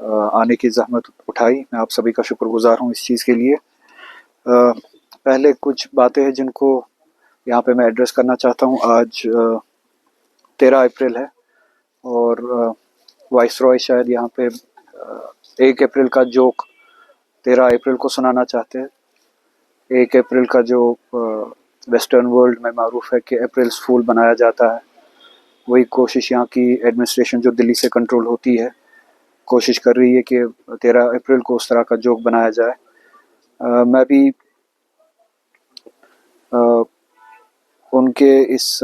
आने की ज़हमत उठाई। मैं आप सभी का शुक्रगुज़ार हूँ इस चीज़ के लिए। पहले कुछ बातें हैं जिनको यहाँ पे मैं एड्रेस करना चाहता हूँ। आज 13 अप्रैल है और वाइसरॉय शायद यहाँ पे 1 अप्रैल का जोक 13 अप्रैल को सुनाना चाहते हैं। 1 अप्रैल का जो वेस्टर्न वर्ल्ड में मारूफ है कि अप्रैल्स फूल बनाया जाता है, वही कोशिश यहाँ की एडमिनिस्ट्रेशन जो दिल्ली से कंट्रोल होती है कोशिश कर रही है कि 13 अप्रैल को उस तरह का जोक बनाया जाए। मैं भी उनके इस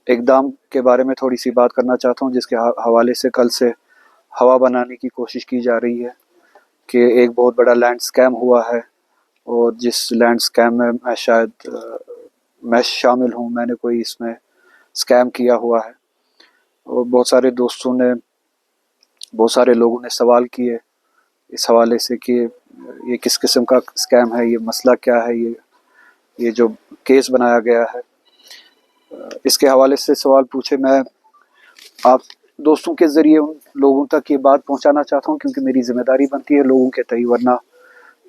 इक़दाम के बारे में थोड़ी सी बात करना चाहता हूँ, जिसके हवाले से कल से हवा बनाने की कोशिश की जा रही है कि एक बहुत बड़ा लैंड स्कैम हुआ है और जिस लैंड स्कैम में मैं शामिल हूँ, मैंने कोई इसमें स्कैम किया हुआ है। और बहुत सारे दोस्तों ने, बहुत सारे लोगों ने सवाल किए इस हवाले से कि ये किस किस्म का स्कैम है, ये मसला क्या है, ये जो केस बनाया गया है, इसके हवाले से सवाल पूछे। मैं आप दोस्तों के ज़रिए उन लोगों तक ये बात पहुंचाना चाहता हूं, क्योंकि मेरी ज़िम्मेदारी बनती है लोगों के तय, वरना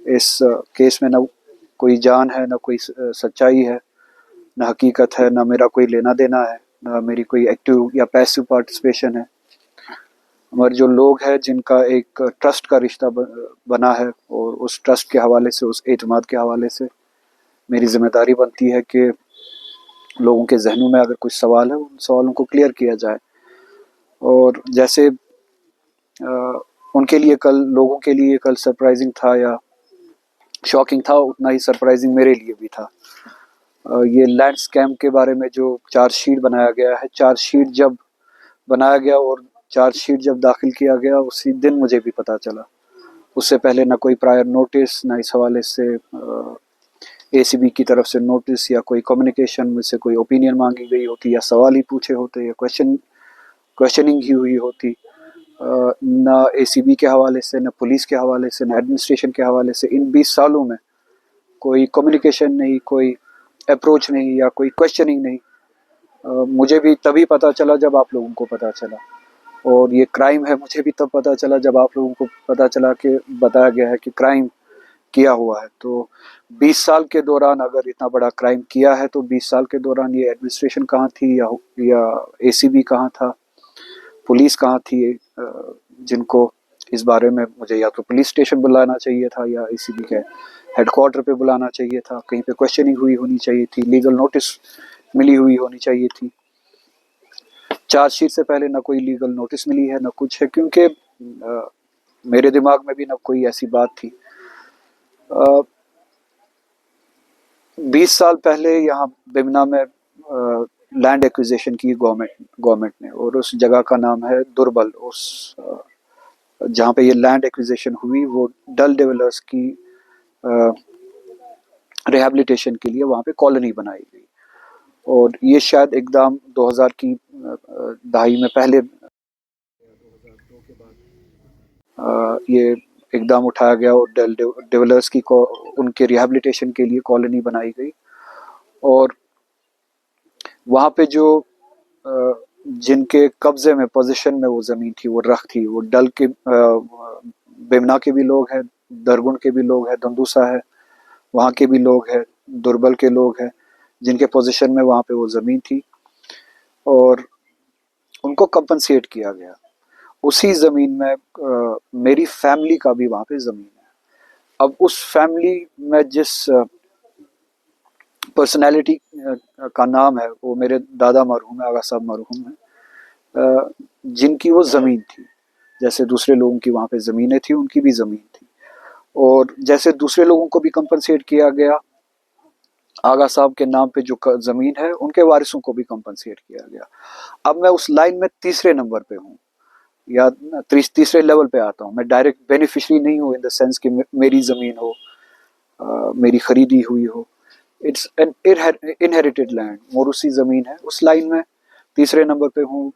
इस केस में न कोई जान है, न कोई सच्चाई है, न हकीकत है, न मेरा कोई लेना देना है, न मेरी कोई एक्टिव या पैसिव पार्टिसिपेशन है। हमारे जो लोग हैं जिनका एक ट्रस्ट का रिश्ता बना है, और उस ट्रस्ट के हवाले से, उस एतमाद के हवाले से मेरी ज़िम्मेदारी बनती है कि लोगों के जहनों में अगर कुछ सवाल है, उन सवालों को क्लियर किया जाए। और जैसे उनके लिए कल, लोगों के लिए कल सरप्राइजिंग था या शॉकिंग था, उतना ही सरप्राइजिंग मेरे लिए भी था। ये लैंड स्कैम के बारे में जो चार्जशीट बनाया गया है, चार्जशीट जब बनाया गया और चार्जशीट जब दाखिल किया गया, उसी दिन मुझे भी पता चला। उससे पहले ना कोई प्रायर नोटिस, ना इस हवाले से ACB की तरफ से नोटिस या कोई कम्युनिकेशन, मुझसे कोई ओपिनियन मांगी गई होती या सवाल ही पूछे होते या क्वेश्चनिंग ही हुई होती। ना ACB के हवाले से, ना पुलिस के हवाले से, ना एडमिनिस्ट्रेशन के हवाले से इन 20 सालों में कोई कम्युनिकेशन नहीं, कोई अप्रोच नहीं या कोई क्वेश्चनिंग नहीं। मुझे भी तभी पता चला जब आप लोगों को पता चला, और ये क्राइम है मुझे भी तब पता चला जब आप लोगों को पता चला कि बताया गया है कि क्राइम किया हुआ है। तो 20 साल के दौरान अगर इतना बड़ा क्राइम किया है, तो 20 साल के दौरान ये एडमिनिस्ट्रेशन कहाँ थी, या ACB कहाँ था, पुलिस कहाँ थी, जिनको इस बारे में मुझे या तो पुलिस स्टेशन बुलाना चाहिए था या ACB के हेडक्वार्टर पे बुलाना चाहिए था, कहीं पे क्वेश्चनिंग हुई होनी चाहिए थी, लीगल नोटिस मिली हुई होनी चाहिए थी। चार्जशीट से पहले ना कोई लीगल नोटिस मिली है, ना कुछ है, क्योंकि मेरे दिमाग में भी ना कोई ऐसी बात थी। 20 साल पहले यहाँ बिमना में लैंड एक्विजिशन की गवर्नमेंट ने, और उस जगह का नाम है दुर्बल। उस जहाँ पे ये लैंड एक्विजिशन हुई, वो डल डेवलपर्स की रिहैबिलिटेशन के लिए वहाँ पे कॉलोनी बनाई गई। और ये शायद इक़दाम 2000 की दहाई में पहले, 2002 के बाद ये इक़दाम उठाया गया और डल डेवलपर्स की उनके रिहैबिलिटेशन के लिए कॉलोनी बनाई गई। और वहाँ पे जो जिनके कब्जे में, पोजीशन में वो ज़मीन थी, वो रख थी, वो डल के बिमना के भी लोग हैं, दरगुन के भी लोग हैं, दंदूसा है वहाँ के भी लोग हैं, दुर्बल के लोग हैं, जिनके पोजीशन में वहाँ पे वो ज़मीन थी, और उनको कंपनसेट किया गया। उसी ज़मीन में मेरी फैमिली का भी वहाँ पे ज़मीन है। अब उस फैमिली में जिस पर्सनैलिटी का नाम है, वो मेरे दादा मरहूम है, आगा साहब मरहूम है, जिनकी वो ज़मीन थी। जैसे दूसरे लोगों की वहाँ पे ज़मीनें थी, उनकी भी ज़मीन थी। और जैसे दूसरे लोगों को भी कंपनसेट किया गया, आगा साहब के नाम पे जो ज़मीन है, उनके वारिसों को भी कंपनसेट किया गया। अब मैं उस लाइन में तीसरे नंबर पे हूँ, या तीसरे लेवल पे आता हूँ। मैं डायरेक्ट बेनिफिशरी नहीं हूँ इन द सेंस कि मेरी ज़मीन हो, मेरी खरीदी हुई हो। इट्स एन इनहेरिटेड लैंड, मोरूसी ज़मीन है। उस लाइन में तीसरे नंबर पे हूँ।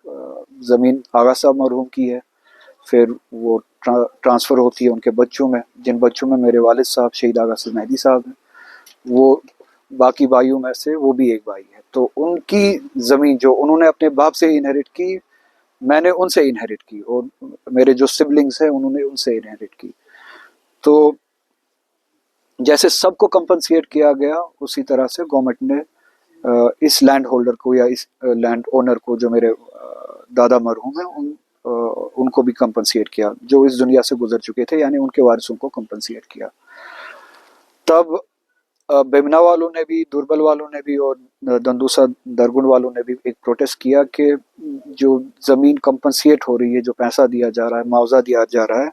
ज़मीन आगा साहब मरहूम की है, फिर वो ट्रांसफ़र होती है उनके बच्चों में, जिन बच्चों में मेरे वालिद साहब शहीद आगा साहब मेहदी साहब हैं। वो बाकी भाइयों में से वो भी एक भाई है। तो उनकी ज़मीन जो उन्होंने अपने बाप से इनहेरिट की, میں نے ان سے انہیریٹ کی اور میرے جو سبلنگس ہیں انہوں نے ان سے انہیریٹ کی. تو جیسے سب کو کمپنسیٹ کیا گیا اسی طرح سے گورنمنٹ نے اس لینڈ ہولڈر کو یا اس لینڈ اونر کو جو میرے دادا مرحوم ہیں ان کو بھی کمپنسیٹ کیا جو اس دنیا سے گزر چکے تھے, یعنی ان کے وارثوں کو کمپنسیٹ کیا. تب بیمنا والوں نے بھی, دوربل والوں نے بھی اور دندوسا درگن والوں نے بھی ایک پروٹیسٹ کیا کہ جو زمین کمپنسیٹ ہو رہی ہے, جو پیسہ دیا جا رہا ہے, معاوضہ دیا جا رہا ہے,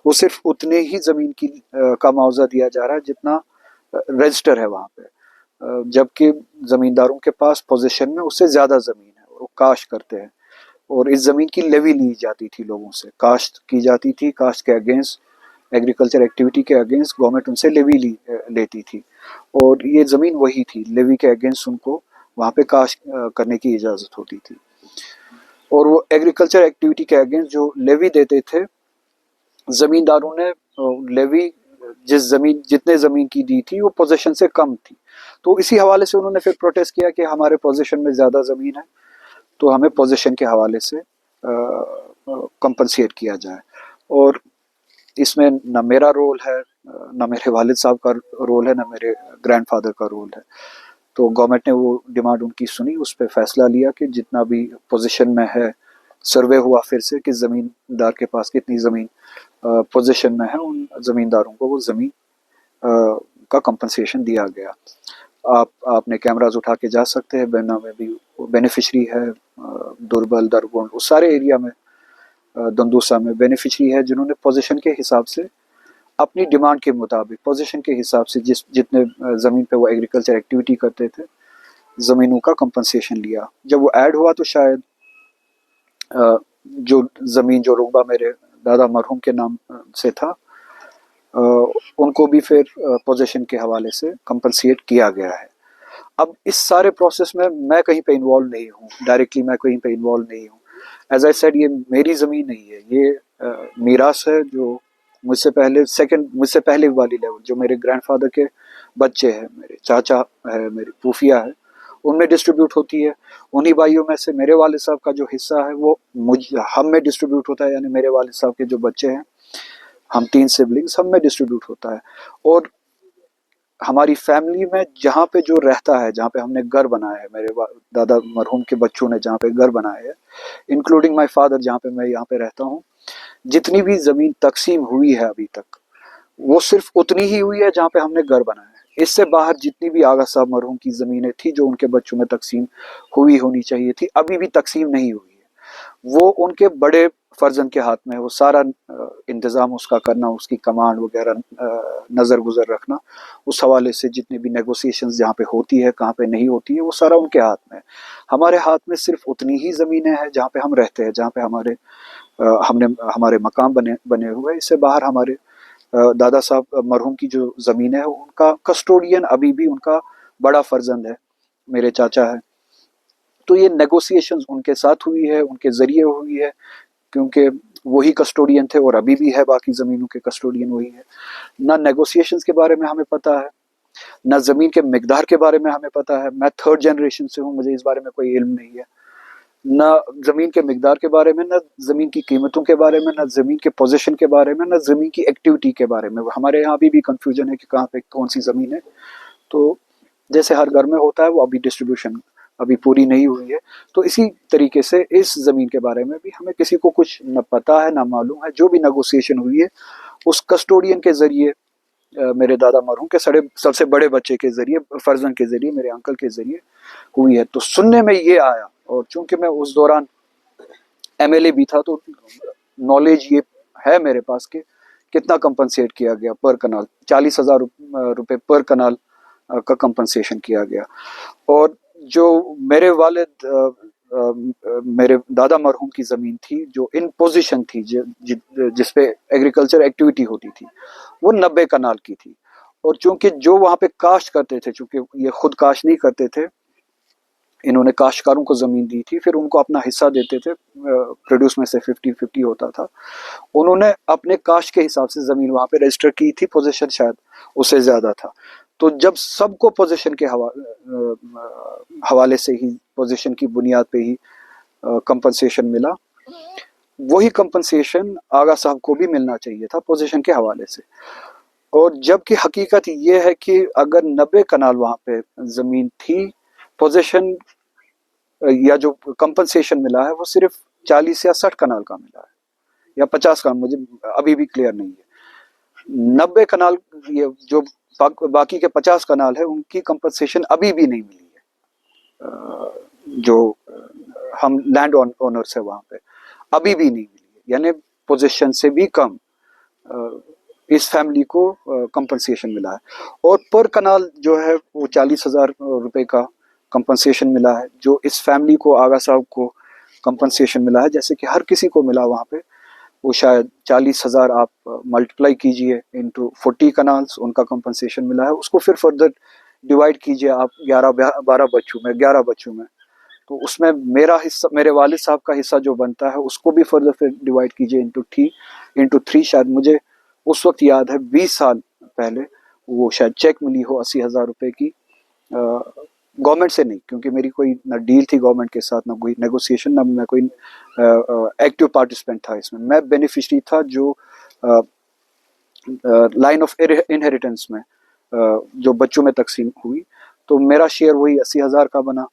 وہ صرف اتنے ہی زمین کی کا معاوضہ دیا جا رہا ہے جتنا رجسٹر ہے وہاں پہ, جبکہ زمینداروں کے پاس پوزیشن میں اس سے زیادہ زمین ہے اور وہ کاشت کرتے ہیں, اور اس زمین کی لیوی لی جاتی تھی لوگوں سے, کاشت کی جاتی تھی, کاشت کے اگینسٹ, ایگریکلچر ایکٹیویٹی کے اگینسٹ گورنمنٹ ان سے لیوی لیتی تھی, اور یہ زمین وہی تھی, لیوی کے اگینسٹ ان کو وہاں پہ کاشت کرنے کی اجازت ہوتی تھی. اور وہ ایگریکلچر ایکٹیویٹی کے اگینسٹ جو لیوی دیتے تھے زمینداروں نے, لیوی جتنے زمین کی دی تھی وہ پوزیشن سے کم تھی, تو اسی حوالے سے انہوں نے پھر پروٹیسٹ کیا کہ ہمارے پوزیشن میں زیادہ زمین ہے تو ہمیں پوزیشن کے حوالے سے کمپنسیٹ کیا جائے. اور اس میں نہ میرا رول ہے, نہ میرے والد صاحب کا رول ہے, نہ میرے گرینڈ فادر کا رول ہے. تو گورنمنٹ نے وہ ڈیمانڈ ان کی سنی, اس پہ فیصلہ لیا کہ جتنا بھی پوزیشن میں ہے, سروے ہوا پھر سے کہ زمیندار کے پاس کتنی زمین پوزیشن میں ہے, ان زمینداروں کو وہ زمین کا کمپنسیشن دیا گیا. آپ نے کیمراز اٹھا کے جا سکتے ہیں, بینا میں بھی بینیفیشری ہے, دوربل, درگن, اس سارے ایریا میں, دندوسا میں بینیفیشری ہے جنہوں نے پوزیشن کے حساب سے اپنی ڈیمانڈ کے مطابق پوزیشن کے حساب سے جتنے زمین پہ وہ ایگریکلچر ایکٹیویٹی کرتے تھے زمینوں کا کمپنسیشن لیا. جب وہ ایڈ ہوا تو شاید جو زمین, جو رقبہ میرے دادا مرحوم کے نام سے تھا, ان کو بھی پھر پوزیشن کے حوالے سے کمپنسیٹ کیا گیا ہے. اب اس سارے پروسیس میں کہیں پہ انوالو نہیں ہوں, ڈائریکٹلی میں کہیں پہ انوالو نہیں ہوں. ایز آئی سیڈ, یہ میری زمین نہیں ہے, یہ میراث ہے جو مجھ سے پہلے والی لیول, جو میرے گرینڈ فادر کے بچے ہیں, میرے چاچا ہے, میری پھوفیا ہے, ان میں ڈسٹریبیوٹ ہوتی ہے. انہی بھائیوں میں سے میرے والد صاحب کا جو حصہ ہے وہ ہم میں ڈسٹریبیوٹ ہوتا ہے, یعنی میرے والد صاحب کے جو بچے ہیں, ہم 3 سبلنگس, ہم میں ڈسٹریبیوٹ ہوتا ہے. اور ہماری فیملی میں جہاں پہ جو رہتا ہے, جہاں پہ ہم نے گھر بنایا ہے, میرے دادا مرحوم کے بچوں نے جہاں پہ گھر بنائے ہے, انکلوڈنگ مائی فادر, جہاں پہ میں یہاں پہ رہتا ہوں, جتنی بھی زمین تقسیم ہوئی ہے ابھی تک وہ صرف اتنی ہی ہوئی ہے جہاں پہ ہم نے گھر بنایا ہے. اس سے باہر جتنی بھی آغا صاحب مرحوم کی زمینیں تھی جو ان کے بچوں میں تقسیم ہونی چاہیے تھی, ابھی بھی تقسیم نہیں ہوئی ہے. وہ ان کے بڑے فرزند کے ہاتھ میں ہے, وہ سارا انتظام اس کا کرنا, اس کی کمانڈ وغیرہ, نظر گزر رکھنا, اس حوالے سے جتنی بھی نیگوسیشنز جہاں پہ ہوتی ہے, کہاں پہ نہیں ہوتی ہے, وہ سارا ان کے ہاتھ میں ہے. ہمارے ہاتھ میں صرف اتنی ہی زمینیں ہیں جہاں پہ ہم رہتے ہیں, جہاں پہ ہمارے مقام بنے ہوئے. اس سے باہر ہمارے دادا صاحب مرحوم کی جو زمین ہے ان کا کسٹوڈین ابھی بھی ان کا بڑا فرزند ہے, میرے چاچا ہے. تو یہ نیگوسیشنز ان کے ساتھ ہوئی ہے, ان کے ذریعے ہوئی ہے, کیونکہ وہی کسٹوڈین تھے اور ابھی بھی ہے, باقی زمینوں کے کسٹوڈین وہی ہے. نہ نیگوسیشنز کے بارے میں ہمیں پتہ ہے, نہ زمین کے مقدار کے بارے میں ہمیں پتہ ہے. میں 3rd جنریشن سے ہوں, مجھے اس بارے میں کوئی علم نہیں ہے, نہ زمین کے مقدار کے بارے میں, نہ زمین کی قیمتوں کے بارے میں, نہ زمین کے پوزیشن کے بارے میں, نہ زمین کی ایکٹیویٹی کے بارے میں. ہمارے یہاں ابھی بھی کنفیوژن ہے کہ کہاں پہ کون سی زمین ہے. تو جیسے ہر گھر میں ہوتا ہے, وہ ابھی ڈسٹریبیوشن ابھی پوری نہیں ہوئی ہے. تو اسی طریقے سے اس زمین کے بارے میں بھی ہمیں کسی کو کچھ نہ پتہ ہے نہ معلوم ہے. جو بھی نیگوسیشن ہوئی ہے اس کسٹوڈین کے ذریعے, میرے دادا مرحوم کے سب سے بڑے بچے کے ذریعے, فرزند کے ذریعے, میرے انکل کے ذریعے ہوئی ہے. تو سننے میں یہ آیا, اور چونکہ میں اس دوران MLA بھی تھا تو نالج یہ ہے میرے پاس کہ کتنا کمپنسیٹ کیا گیا پر کنال, 40,000 روپے پر کنال کا کمپنسیشن کیا گیا. اور جو میرے والد میرے دادا مرحوم کی زمین تھی جو ان پوزیشن تھی, جس پہ ایگریکلچر ایکٹیویٹی ہوتی تھی, وہ 90 کنال کی تھی. اور چونکہ جو وہاں پہ کاشت کرتے تھے, چونکہ یہ خود کاشت نہیں کرتے تھے, انہوں نے کاشتکاروں کو زمین دی تھی, پھر ان کو اپنا حصہ دیتے تھے, پروڈیوس میں سے 50-50 ہوتا تھا. انہوں نے اپنے کاشت کے حساب سے زمین وہاں پہ رجسٹر کی تھی, پوزیشن شاید اس سے زیادہ تھا. تو جب سب کو پوزیشن کے حوالے سے ہی, پوزیشن کی بنیاد پہ ہی کمپنسیشن ملا, वही कंपनसेशन आगा साहब को भी मिलना चाहिए था पोजीशन के हवाले से। और जबकि हकीकत ये है कि अगर 90 कनाल वहाँ पे ज़मीन थी, पोजीशन या जो कंपनसेशन मिला है वो सिर्फ 40 या 60 कनाल का मिला है, या 50 कनाल, मुझे अभी भी क्लियर नहीं है। 90 कनाल, ये जो बाकी के 50 कनाल है उनकी कंपनसेशन अभी भी नहीं मिली है। जो हम लैंड ओनर्स है वहाँ पे अभी भी नहीं मिली है, यानी पोजीशन से भी कम इस फैमिली को कंपनसेशन मिला है। और पर कनाल जो है वो 40,000 रुपए का कंपनसेशन मिला है, जो इस फैमिली को, आगा साहब को कंपनसेशन मिला है, जैसे कि हर किसी को मिला वहाँ पे। वो शायद 40,000 आप मल्टीप्लाई कीजिए इंटू 40 कनाल्स, उनका कंपनसेशन मिला है। उसको फिर फर्दर डिवाइड कीजिए आप 11-12 बच्चों में, 11 बच्चों में, तो उसमें मेरा हिस्सा, मेरे वालिद साहब का हिस्सा जो बनता है उसको भी फर्दर फिर डिवाइड कीजिए इंटू 3। शायद मुझे उस वक्त याद है 20 साल पहले वो शायद चेक मिली हो 80,000 रुपए की, गवर्नमेंट से नहीं, क्योंकि मेरी कोई ना डील थी गवर्नमेंट के साथ, ना कोई नेगोशिएशन, ना मैं कोई एक्टिव पार्टिसिपेंट था इसमें। मैं बेनिफिशरी था जो लाइन ऑफ इनहेरिटेंस में जो बच्चों में तकसीम हुई, तो मेरा शेयर वही 80,000 का बना,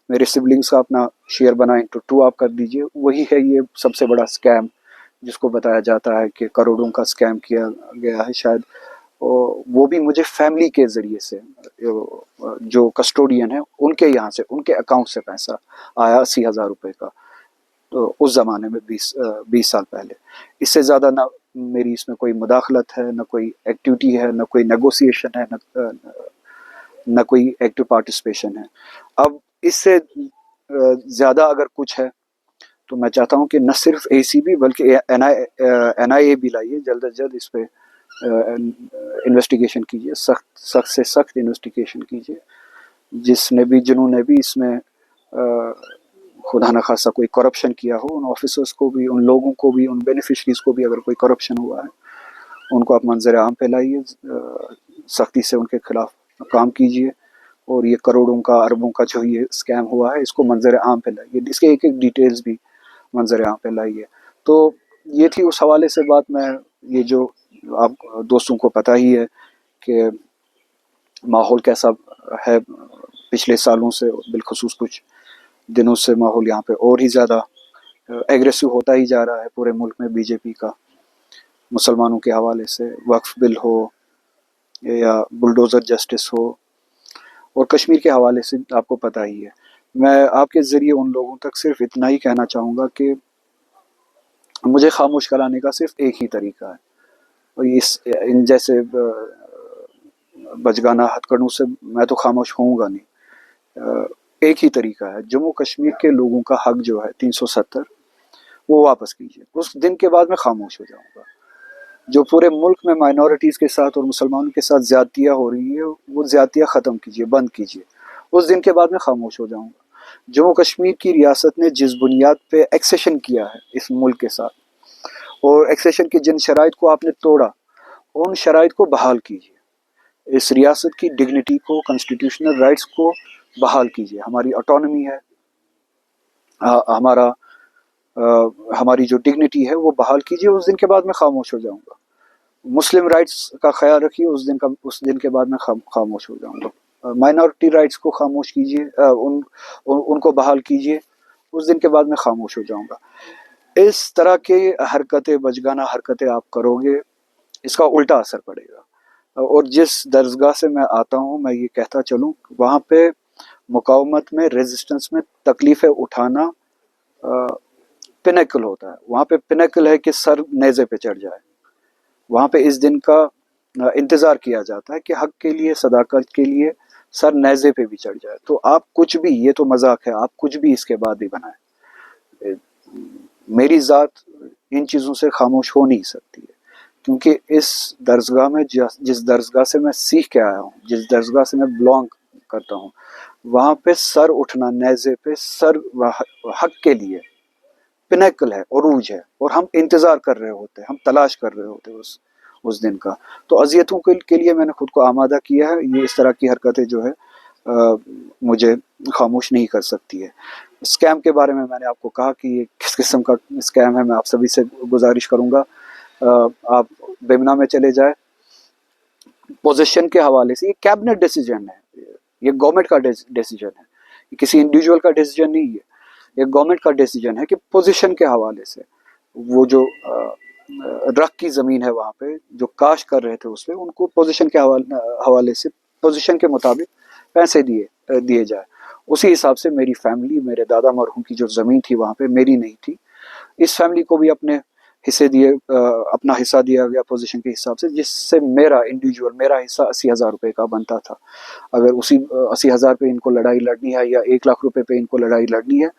मेरे सिबलिंग्स का अपना शेयर बना इंटू 2 आप कर दीजिए। वही है ये सबसे बड़ा स्कैम जिसको बताया जाता है कि करोड़ों का स्कैम किया गया है। शायद वो भी मुझे फैमिली के ज़रिए से, जो कस्टोडियन है उनके यहाँ से, उनके अकाउंट से पैसा आया 80,000 रुपये का, तो उस ज़माने में 20 साल पहले। इससे ज़्यादा ना मेरी इसमें कोई मुदाखलत है, ना कोई एक्टिविटी है, ना कोई नेगोशिएशन है, ना कोई एक्टिव पार्टिसिपेशन है। अब इससे ज़्यादा अगर कुछ है तो मैं चाहता हूँ कि न सिर्फ ACB बल्कि NIA भी लाइए, जल्द से जल्द इस पर इन्वेस्टिगेशन कीजिए, सख्त से सख्त इन्वेस्टिगेशन कीजिए। जिसने भी, जिन्होंने भी इसमें खुदा न खासा कोई करप्शन किया हो, उन ऑफिसर्स को भी, उन लोगों को भी, उन बेनिफिशरीज को भी अगर कोई करप्शन हुआ है, उनको आप मंजर आम पे लाइए, सख्ती से उनके खिलाफ काम कीजिए। और ये करोड़ों का, अरबों का जो ये स्कैम हुआ है, इसको मंजर आम पे लाइए, इसके एक एक डिटेल्स भी मंजर आम पे लाइए। तो ये थी उस हवाले से बात। मैं ये जो आप दोस्तों को पता ही है कि माहौल कैसा है पिछले सालों से, बिलखसूस कुछ दिनों से माहौल यहाँ पे और ही ज़्यादा एग्रेसिव होता ही जा रहा है पूरे मुल्क में। बीजेपी का मुसलमानों के हवाले से वक्फ बिल हो या बुलडोज़र जस्टिस हो, और कश्मीर के हवाले से आपको पता ही है। मैं आपके ज़रिए उन लोगों तक सिर्फ इतना ही कहना चाहूँगा कि मुझे खामोश कराने का सिर्फ एक ही तरीका है, और इन जैसे बचगाना हथकड़ों से मैं तो खामोश होऊंगा नहीं। एक ही तरीका है, जम्मू कश्मीर के लोगों का हक जो है 370 वो वापस कीजिए। उस दिन के बाद मैं खामोश हो जाऊंगा। जो पूरे मुल्क में माइनॉरिटीज़ के साथ और मुसलमानों के साथ ज़्यादतियाँ हो रही है, वो ज़्यादतियाँ ख़त्म कीजिए, बंद कीजिए। उस दिन के बाद मैं खामोश हो जाऊंगा। जम्मू कश्मीर की रियासत ने जिस बुनियाद पे एक्सेशन किया है इस मुल्क के साथ, और एक्सेशन की जिन शराइत को आपने तोड़ा, उन शराइत को बहाल कीजिए। इस रियासत की डिग्निटी को, कॉन्स्टिट्यूशनल राइट्स को बहाल कीजिए। हमारी ऑटोनॉमी है, हमारी जो डिग्निटी है वो बहाल कीजिए। उस दिन के बाद मैं खामोश हो जाऊंगा। मुस्लिम राइट्स का ख्याल रखिए, उस दिन के बाद मैं खामोश हो जाऊंगा। माइनॉरिटी राइट्स को खामोश कीजिए, उनको बहाल कीजिए। उस दिन के बाद मैं खामोश हो जाऊंगा। इस तरह के हरकतें, बचगाना हरकतें आप करोगे, इसका उल्टा असर पड़ेगा। और जिस दरगाह से मैं आता हूँ, मैं ये कहता चलूँ, वहाँ पे मुकावमत में, रेजिस्टेंस में तकलीफ़ें उठाना पिनकल होता है। वहाँ पे पिनकल है कि सर नेज़े पे चढ़ जाए। वहाँ पे इस दिन का इंतज़ार किया जाता है कि हक के लिए, सदाकत के लिए सर नेज़े पे भी चढ़ जाए। तो आप कुछ भी, ये तो मजाक है, आप कुछ भी इसके बाद भी बनाएं। मेरी ज़ात इन चीज़ों से खामोश हो नहीं सकती है, क्योंकि इस दरगाह में, जिस दरगाह से मैं सीख के आया हूँ, जिस दरगाह से मैं बिलोंग करता हूँ, वहाँ पे सर उठना नेज़े पे, सर हक के लिए पिनकल है, उरूज है, और हम इंतज़ार कर रहे होते हैं, हम तलाश कर रहे होते हैं उस दिन का। तो अज़ियतों के लिए मैंने खुद को आमादा किया है। ये इस तरह की हरकतें जो है मुझे खामोश नहीं कर सकती है। स्कैम के बारे में मैंने आपको कहा कि ये किस किस्म का स्कैम है। मैं आप सभी से गुजारिश करूँगा आप बेमना में चले जाए। पोजीशन के हवाले से ये कैबिनेट डिसीजन है, ये गवर्नमेंट का डिसीजन है, ये किसी इंडिविजुअल का डिसीजन नहीं है, ये गवर्नमेंट का डिसीजन है कि पोजीशन के हवाले से वो जो रख की ज़मीन है वहाँ पे जो काश्त कर रहे थे उस पर उनको पोजीशन के हवाले से पोजीशन के मुताबिक पैसे दिए जाए। उसी हिसाब से मेरी फैमिली, मेरे दादा मरहूम की जो ज़मीन थी वहाँ पे मेरी नहीं थी, इस फैमिली को भी अपने अपना हिस्सा दिया गया पोजीशन के हिसाब से, जिससे मेरा हिस्सा 80,000 रुपये का बनता था। अगर उसी 80,000 पे इनको लड़ाई लड़नी है या 1 लाख रुपए पे इनको लड़ाई लड़नी है,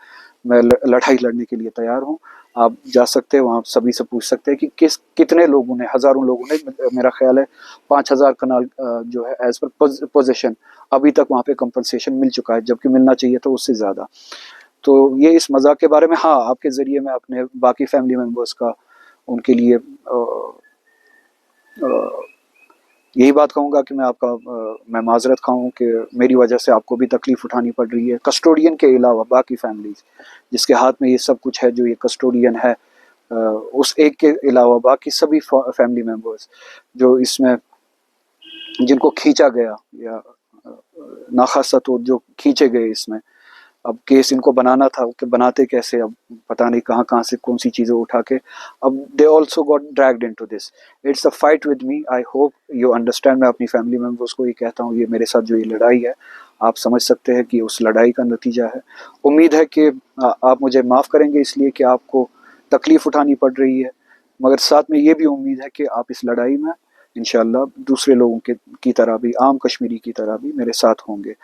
मैं लड़ाई लड़ने के लिए तैयार हूँ। आप जा सकते हैं वहाँ, सभी से पूछ सकते हैं कि कितने लोगों ने, हज़ारों लोगों ने, मेरा ख्याल है 5,000 कनाल जो है एज पर पोजीशन अभी तक वहाँ पे कंपनसेशन मिल चुका है, जबकि मिलना चाहिए था उससे ज़्यादा। तो ये इस मजाक के बारे में, हाँ, आपके ज़रिए मैं अपने बाकी फैमिली मेम्बर्स का उनके लिए यही बात कहूँगा कि मैं माजरत खाऊँ कि मेरी वजह से आपको भी तकलीफ़ उठानी पड़ रही है। कस्टोडियन के अलावा बाकी फैमिलीज़ जिसके हाथ में ये सब कुछ है, जो ये कस्टोडियन है, उस एक के अलावा बाकी सभी फैमिली मेम्बर्स जो इसमें, जिनको खींचा गया या नाखासा तौर जो खींचे गए इसमें, अब केस इनको बनाना था कि बनाते कैसे, अब पता नहीं कहाँ से कौन सी चीज़ें उठा के, अब they also got dragged into this. It's a fight with me, I hope you understand. मैं अपनी फैमिली मेम्बर्स को ये कहता हूँ, ये मेरे साथ जो ये लड़ाई है, आप समझ सकते हैं कि उस लड़ाई का नतीजा है। उम्मीद है कि आप मुझे माफ़ करेंगे इसलिए कि आपको तकलीफ़ उठानी पड़ रही है, मगर साथ में ये भी उम्मीद है कि आप इस लड़ाई में इंशाअल्लाह दूसरे लोगों की तरह भी, आम कश्मीरी की तरह भी मेरे साथ होंगे।